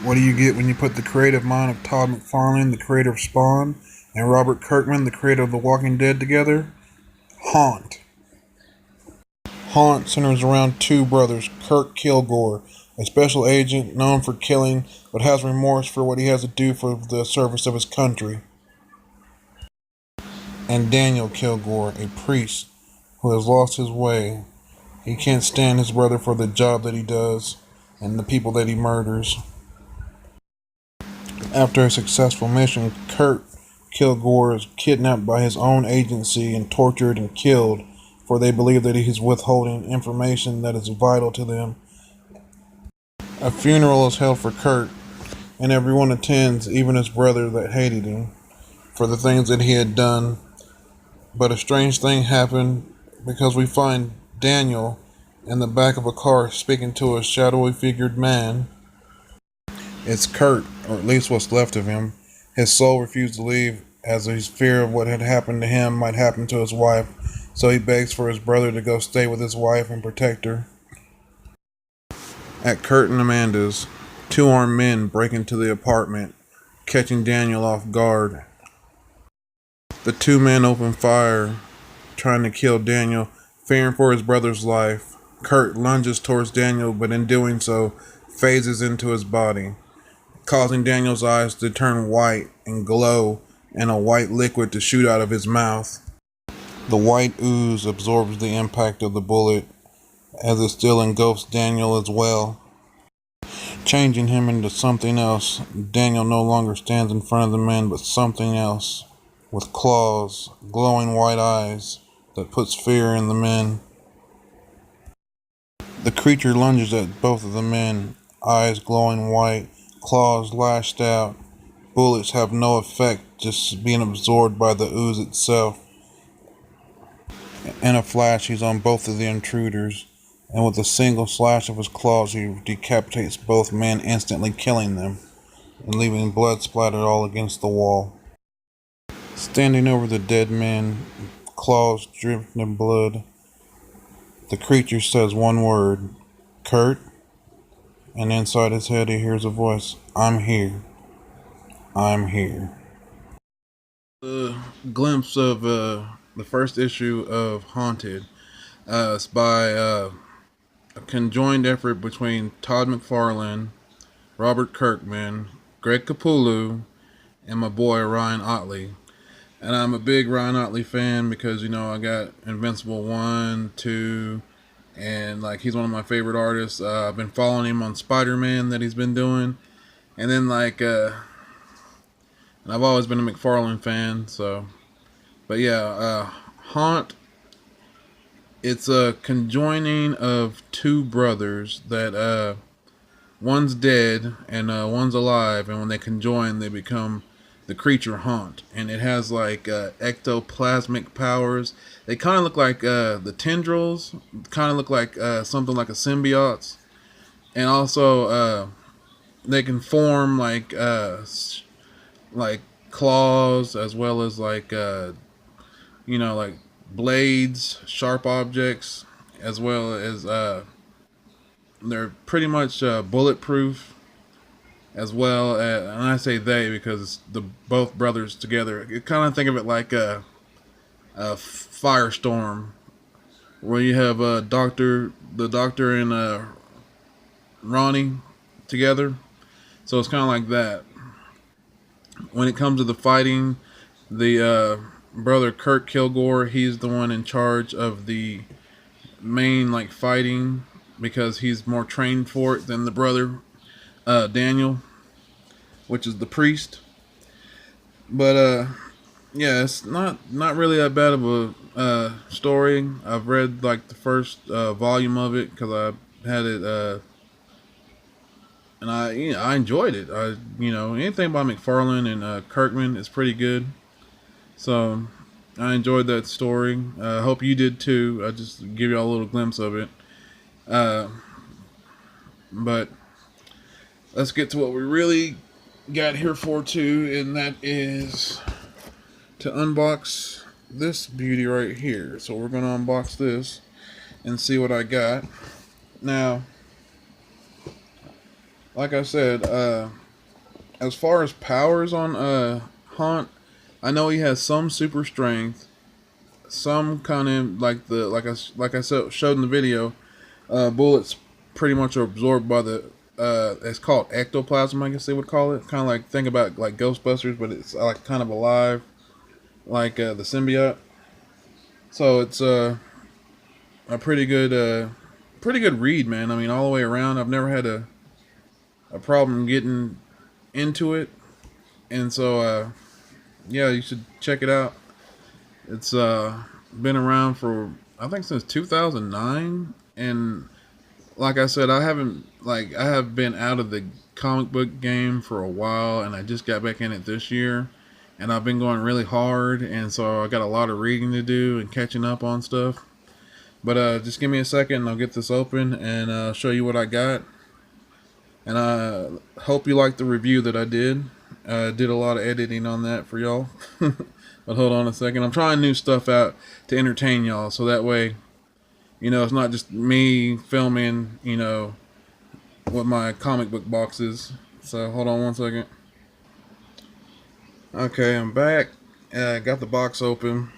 What do you get when you put the creative mind of Todd McFarlane, the creator of Spawn, and Robert Kirkman, the creator of The Walking Dead, together? Haunt. Haunt centers around two brothers, Kirk Kilgore, a special agent known for killing but has remorse for what he has to do for the service of his country, and Daniel Kilgore, a priest who has lost his way. He can't stand his brother for the job that he does and the people that he murders. After a successful mission, Kurt Kilgore is kidnapped by his own agency and tortured and killed, for they believe that he is withholding information that is vital to them. A funeral is held for Kurt, and everyone attends, even his brother that hated him, for the things that he had done. But a strange thing happened, because we find Daniel in the back of a car speaking to a shadowy figured man. It's Kurt, or at least what's left of him. His soul refused to leave, as his fear of what had happened to him might happen to his wife, so he begs for his brother to go stay with his wife and protect her. At Kurt and Amanda's, two armed men break into the apartment, catching Daniel off guard. The two men open fire, trying to kill Daniel, fearing for his brother's life. Kurt lunges towards Daniel, but in doing so, phases into his body, causing Daniel's eyes to turn white and glow, and a white liquid to shoot out of his mouth. The white ooze absorbs the impact of the bullet, as it still engulfs Daniel as well, changing him into something else. Daniel no longer stands in front of the men, but something else, with claws, glowing white eyes, that puts fear in the men. The creature lunges at both of the men, eyes glowing white, claws lashed out. Bullets have no effect, just being absorbed by the ooze itself. In a flash, he's on both of the intruders, and with a single slash of his claws, he decapitates both men, instantly killing them, and leaving blood splattered all against the wall. Standing over the dead men, claws dripping in blood, the creature says one word, "Kurt," and inside his head he hears a voice, "I'm here. I'm here." A glimpse of the first issue of Haunted. It's by a conjoined effort between Todd McFarlane, Robert Kirkman, Greg Capullo, and my boy Ryan Otley. And I'm a big Ryan Otley fan because, I got Invincible 1, 2, and he's one of my favorite artists. I've been following him on Spider-Man that he's been doing. And then and I've always been a McFarlane fan, so. But yeah, Haunt, it's a conjoining of two brothers that one's dead and one's alive, and when they conjoin, they become the creature Haunt, and it has ectoplasmic powers. They kind of look like the tendrils, kind of look like something like a symbiote, and also they can form like claws, as well as like blades, sharp objects, as well as they're pretty much bulletproof, as well as, and I say they because it's the both brothers together. You kind of think of it like a firestorm, where you have the doctor and Ronnie together. So it's kind of like that. When it comes to the fighting, the brother Kurt Kilgore, he's the one in charge of the main fighting, because he's more trained for it than the brother Daniel, which is the priest. But yeah, it's not really that bad of a story. I've read the first volume of it because I had it, and I enjoyed it. Anything by McFarlane and Kirkman is pretty good. So I enjoyed that story. I hope you did too. I just give you all a little glimpse of it. But let's get to what we really got here for too, and that is to unbox this beauty right here. So we're going to unbox this and see what I got. Now, like I said, as far as powers on Haunt, I know he has some super strength, some kind of like I showed in the video. Bullets pretty much are absorbed by the it's called ectoplasm, I guess they would call it. Kind of like, think about like Ghostbusters, but it's like kind of alive, like the symbiote. So it's a pretty good read, man. I mean, all the way around, I've never had a problem getting into it, and so yeah, you should check it out. It's been around for, I think, since 2009, and like I said, I have been out of the comic book game for a while, and I just got back in it this year, and I've been going really hard, and so I got a lot of reading to do and catching up on stuff. But just give me a second, and I'll get this open and show you what I got. And I hope you liked the review that I did. I did a lot of editing on that for y'all. But hold on a second. I'm trying new stuff out to entertain y'all, so that way, it's not just me filming, what my comic book box is. So hold on one second. Okay, I'm back. Got the box open.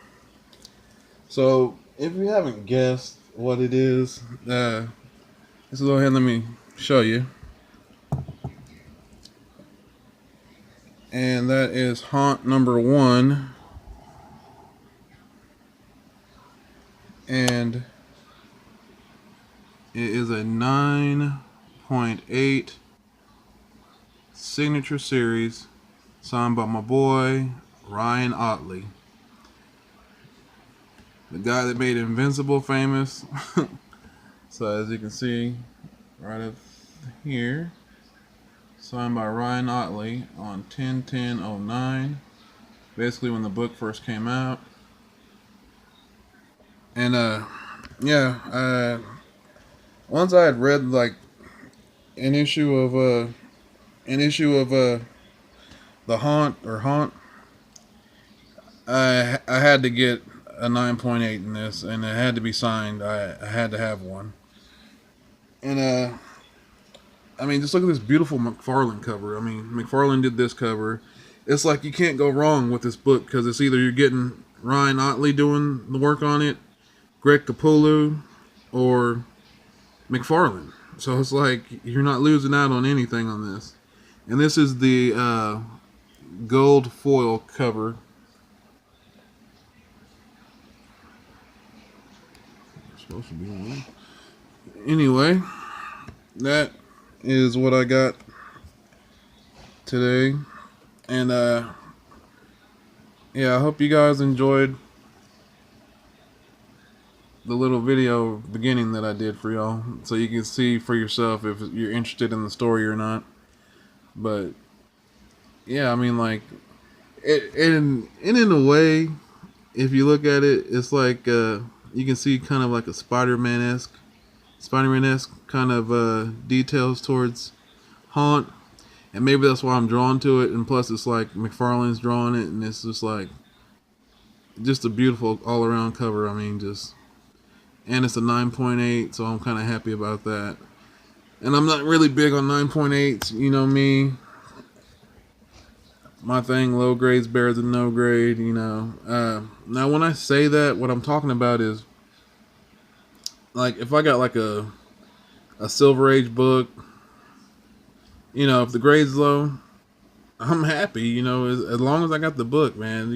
So if you haven't guessed what it is, let's go ahead and let me show you. And that is Haunt number 1. And it is a 9.8 signature series signed by my boy Ryan Otley, the guy that made Invincible famous. So as you can see right up here, signed by Ryan Otley on 10/10/09, basically when the book first came out. And yeah, once I had read like an issue of the Haunt, I had to get a 9.8 in this, and it had to be signed. I had to have one. And I mean, just look at this beautiful McFarlane cover. I mean, McFarlane did this cover. It's like you can't go wrong with this book, because it's either you're getting Ryan Otley doing the work on it, Greg Capullo, or McFarlane. So it's like you're not losing out on anything on this. And this is the gold foil cover. It's supposed to be one. Anyway, that is what I got today. And yeah, I hope you guys enjoyed the little video beginning that I did for y'all, so you can see for yourself if you're interested in the story or not. But yeah, I mean, like, in a way, if you look at it, it's like you can see kind of like a Spider-Man-esque kind of details towards Haunt, and maybe that's why I'm drawn to it. And plus, it's like McFarlane's drawing it, and it's just like a beautiful all-around cover. I mean, and it's a 9.8, so I'm kind of happy about that. And I'm not really big on 9.8s, you know me. My thing, low grade's better than no grade, Now, when I say that, what I'm talking about is, like, if I got like a Silver Age book, if the grade's low, I'm happy, as long as I got the book, man,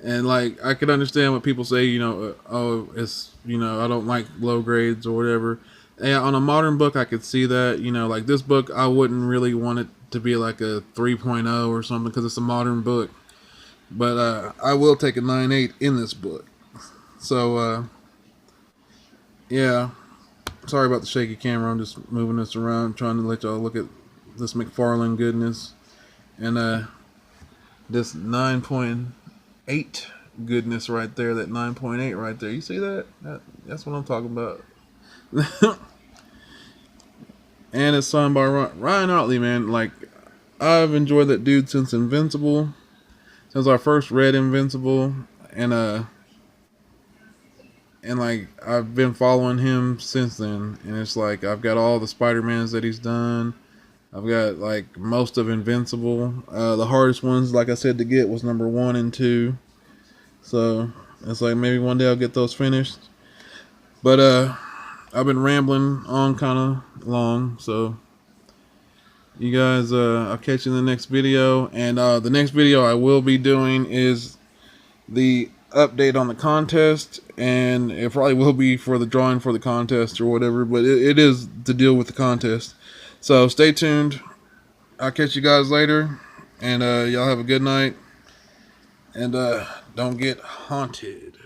And like, I could understand what people say, oh, it's, I don't like low grades or whatever. And on a modern book, I could see that, like this book, I wouldn't really want it to be like a 3.0 or something, because it's a modern book. But I will take a 9.8 in this book. So, yeah. Sorry about the shaky camera. I'm just moving this around, trying to let y'all look at this McFarlane goodness. And this 9.8 goodness right there, that 9.8 right there. You see that? That's what I'm talking about. And it's signed by Ryan Otley, man. Like, I've enjoyed that dude since Invincible, since I first read Invincible, and like, I've been following him since then. And it's like, I've got all the Spider-Mans that he's done. I've got like most of Invincible. The hardest ones, like I said, to get was number 1 and 2. So it's like maybe one day I'll get those finished. But I've been rambling on kind of long, so you guys, I'll catch you in the next video. And the next video I will be doing is the update on the contest, and it probably will be for the drawing for the contest or whatever, but it is to deal with the contest. So stay tuned. I'll catch you guys later, and y'all have a good night, and don't get haunted.